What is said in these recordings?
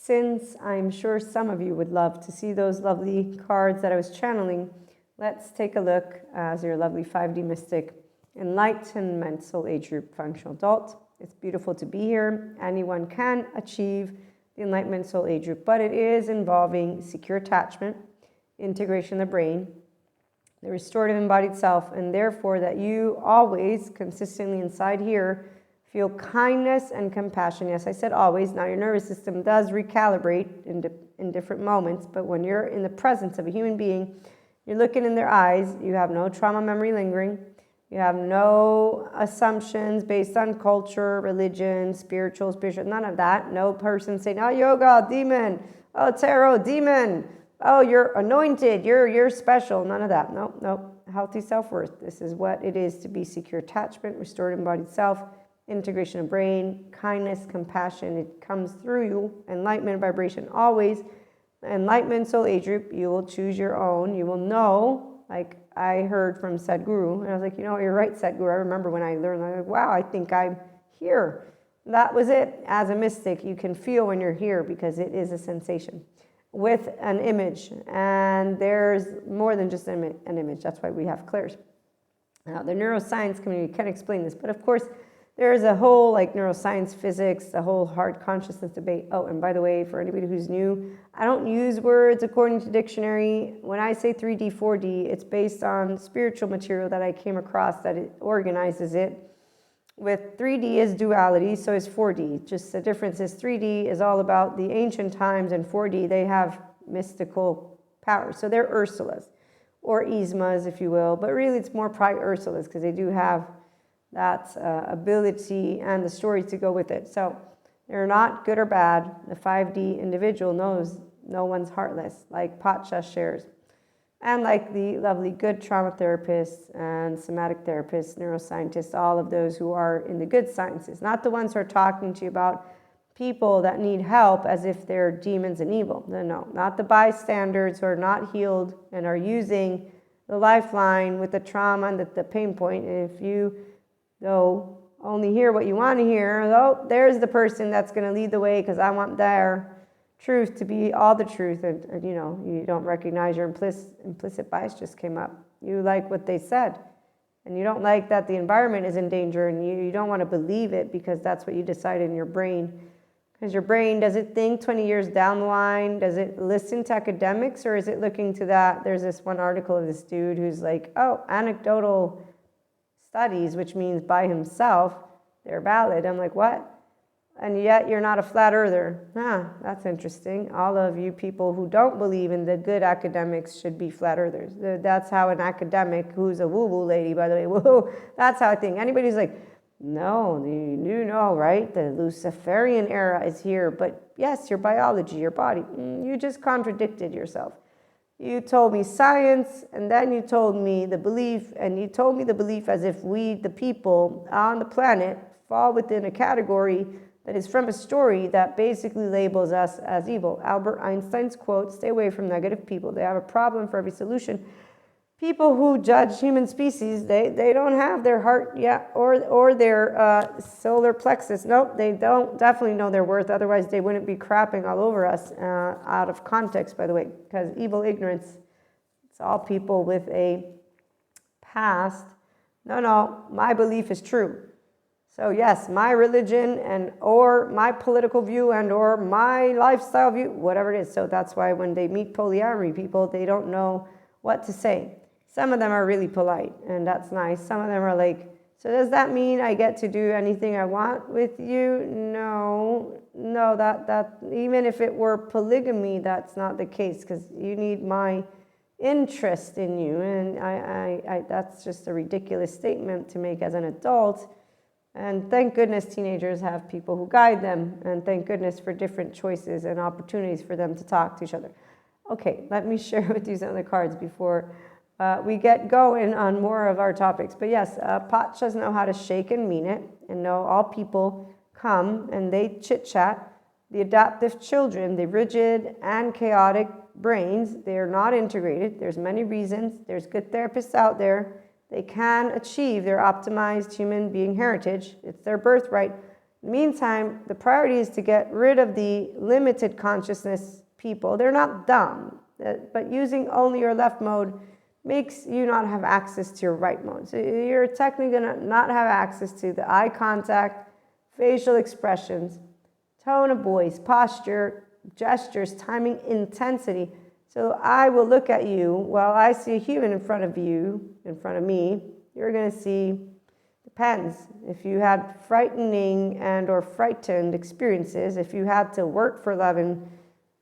since I'm sure some of you would love to see those lovely cards that I was channeling, let's take a look as your lovely 5D mystic, Enlightenment Soul Age Group Functional Adult. It's beautiful to be here. Anyone can achieve the Enlightenment Soul Age Group, but it is involving secure attachment, integration of the brain, the restorative embodied self, and therefore that you always consistently inside here feel kindness and compassion. Yes, I said always. Now your nervous system does recalibrate in different moments, but when you're in the presence of a human being, you're looking in their eyes, you have no trauma memory lingering, you have no assumptions based on culture, religion, spiritual, none of that. No person saying, oh, yoga, demon, oh, tarot, demon, oh, you're anointed, you're special. None of that. Nope. Healthy self-worth. This is what it is to be secure attachment, restored embodied self, integration of brain, kindness, compassion. It comes through you. Enlightenment vibration always. Enlightenment Soul Age Group. You will choose your own. You will know, like I heard from Sadhguru, and I was like, you know, you're right, Sadhguru. I remember when I learned, I was like, wow, I think I'm here. That was it. As a mystic, you can feel when you're here because it is a sensation with an image, and there's more than just an image. That's why we have clairs. Now, the neuroscience community can explain this, but of course, there's a whole like neuroscience, physics, the whole hard consciousness debate. Oh, and by the way, for anybody who's new, I don't use words according to dictionary. When I say 3D, 4D, it's based on spiritual material that I came across that it organizes it. With 3D is duality, so is 4D. Just the difference is 3D is all about the ancient times, and 4D, they have mystical powers. So they're Ursulas, or Yzmas, if you will. But really, it's more probably Ursulas, because they do have that ability and the stories to go with it. So they're not good or bad. The 5D individual knows no one's heartless, like Pacha shares. And like the lovely good trauma therapists and somatic therapists, neuroscientists, all of those who are in the good sciences, not the ones who are talking to you about people that need help as if they're demons and evil. No, not the bystanders who are not healed and are using the lifeline with the trauma and the pain point. And if you, though, only hear what you want to hear, oh, there's the person that's going to lead the way because I want their truth to be all the truth, and you know, you don't recognize your implicit bias just came up. You like what they said, and you don't like that the environment is in danger, and you don't want to believe it because that's what you decided in your brain. Because your brain, does it think 20 years down the line? Does it listen to academics, or is it looking to that? There's this one article of this dude who's like, oh, anecdotal studies, which means by himself, they're valid. I'm like, what? And yet you're not a flat earther. That's interesting. All of you people who don't believe in the good academics should be flat earthers. That's how an academic who's a woo-woo lady, by the way, woo, that's how I think. Anybody who's like, no, you know, right? The Luciferian era is here. But yes, your biology, your body, you just contradicted yourself. You told me science, and then you told me the belief, and you told me the belief as if we, the people on the planet, fall within a category that is from a story that basically labels us as evil. Albert Einstein's quote, stay away from negative people. They have a problem for every solution. People who judge human species, they don't have their heart yet, or their solar plexus. Nope, they don't definitely know their worth. Otherwise, they wouldn't be crapping all over us out of context, by the way, because evil ignorance, it's all people with a past. No, my belief is true. So yes, my religion and or my political view and or my lifestyle view, whatever it is. So that's why when they meet polyamory people, they don't know what to say. Some of them are really polite, and that's nice. Some of them are like, so does that mean I get to do anything I want with you? No, that even if it were polygamy, that's not the case, because you need my interest in you, and I that's just a ridiculous statement to make as an adult. And thank goodness teenagers have people who guide them, and thank goodness for different choices and opportunities for them to talk to each other. Okay, let me share with you some of the cards before we get going on more of our topics. But yes, Pachas know how to shake and mean it, and know all people come and they chit-chat. The adaptive children, the rigid and chaotic brains, they are not integrated. There's many reasons. There's good therapists out there. They can achieve their optimized human being heritage. It's their birthright. Meantime, the priority is to get rid of the limited consciousness people. They're not dumb, but using only your left mode makes you not have access to your right mode. So you're technically going to not have access to the eye contact, facial expressions, tone of voice, posture, gestures, timing, intensity. So I will look at you while I see a human in front of you, in front of me. You're going to see, depends. If you had frightening and or frightened experiences, if you had to work for love and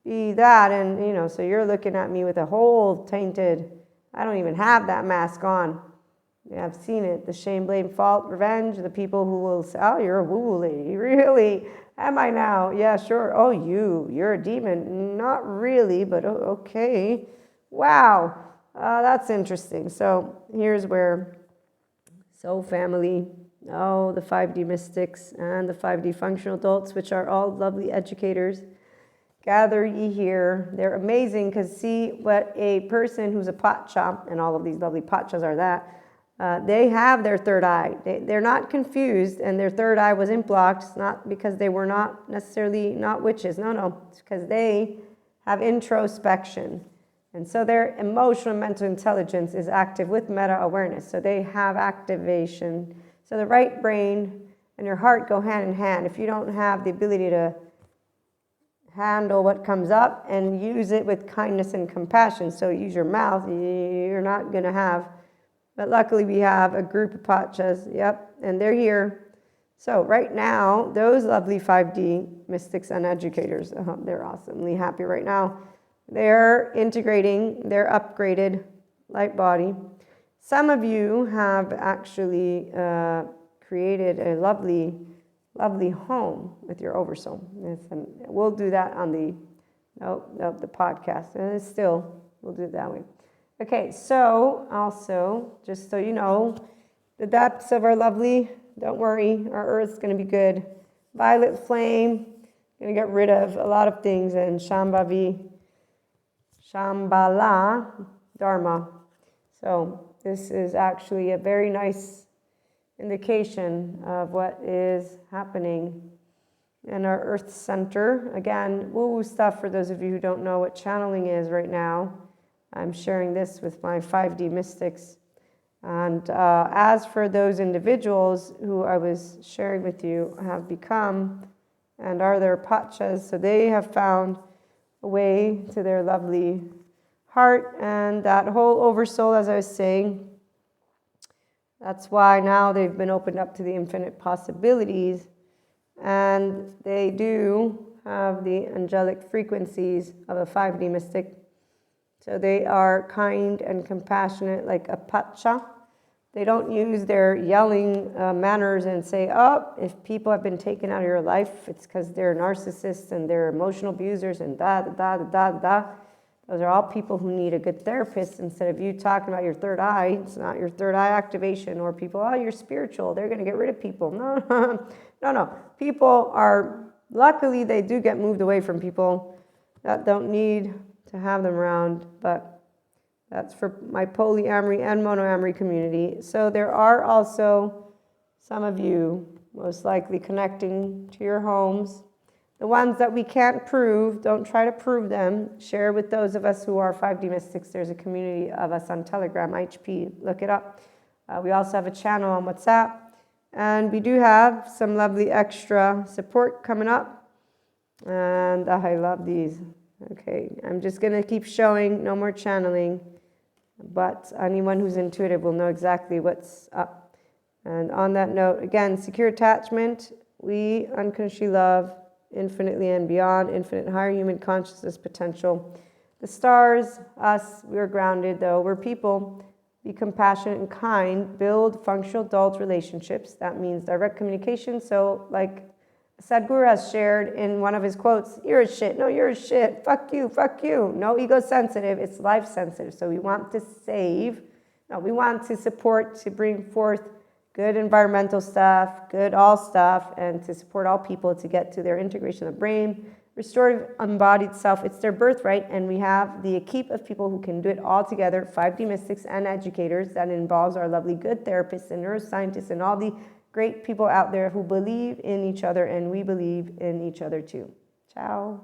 be that, and so you're looking at me with a whole tainted, I don't even have that mask on. Yeah, I've seen it. The shame, blame, fault, revenge. The people who will say, oh, you're a woo-woo lady. Really? Am I now? Yeah, sure. Oh, you're a demon. Not really, but okay. Wow. That's interesting. So here's where soul family, the 5D mystics and the 5D functional adults, which are all lovely educators, gather ye here. They're amazing because see what a person who's a pacha, and all of these lovely pachas are that, they have their third eye. They're not confused, and their third eye wasn't blocked. It's not because they were not necessarily not witches. No. It's because they have introspection. And so their emotional and mental intelligence is active with meta-awareness. So they have activation. So the right brain and your heart go hand in hand. If you don't have the ability to handle what comes up and use it with kindness and compassion, so use your mouth, you're not going to have. But luckily we have a group of pachas, and they're here. So right now, those lovely 5D mystics and educators, they're awesomely happy right now. They're integrating their upgraded light body. Some of you have actually created a lovely home with your oversoul. We'll do that on the podcast. And still, we'll do it that way. Okay, so also, just so you know, the depths of our lovely, don't worry, our earth's going to be good. Violet flame, going to get rid of a lot of things, and Shambhala Dharma. So this is actually a very nice indication of what is happening in our earth center. Again, woo-woo stuff for those of you who don't know what channeling is right now. I'm sharing this with my 5D mystics. And as for those individuals who I was sharing with you have become and are their pachas, so they have found a way to their lovely heart and that whole oversoul, as I was saying. That's why now they've been opened up to the infinite possibilities, and they do have the angelic frequencies of a 5D mystic. So they are kind and compassionate like a pacha. They don't use their yelling manners and say, if people have been taken out of your life, it's because they're narcissists and they're emotional abusers and da. Those are all people who need a good therapist. Instead of you talking about your third eye, it's not your third eye activation, or people, you're spiritual, they're going to get rid of people. No. People are, luckily they do get moved away from people that don't need to have them around, but that's for my polyamory and monoamory community. So there are also some of you most likely connecting to your homes. The ones that we can't prove, don't try to prove them. Share with those of us who are 5D mystics. There's a community of us on Telegram, IHP, look it up. We also have a channel on WhatsApp. And we do have some lovely extra support coming up. And I love these. Okay, I'm just going to keep showing, no more channeling, but anyone who's intuitive will know exactly what's up. And on that note, again, secure attachment, we unconditionally love infinitely and beyond, infinite higher human consciousness potential. The stars, us, we're grounded though, we're people, be compassionate and kind, build functional adult relationships. That means direct communication. So like Sadhguru has shared in one of his quotes, you're a shit. No, you're a shit. Fuck you. No ego sensitive. It's life sensitive. So we want to save. No, we want to support, to bring forth good environmental stuff, good all stuff, and to support all people to get to their integration of the brain, restorative embodied self. It's their birthright. And we have the keep of people who can do it all together, 5D mystics and educators. That involves our lovely good therapists and neuroscientists and all the great people out there who believe in each other, and we believe in each other too. Ciao.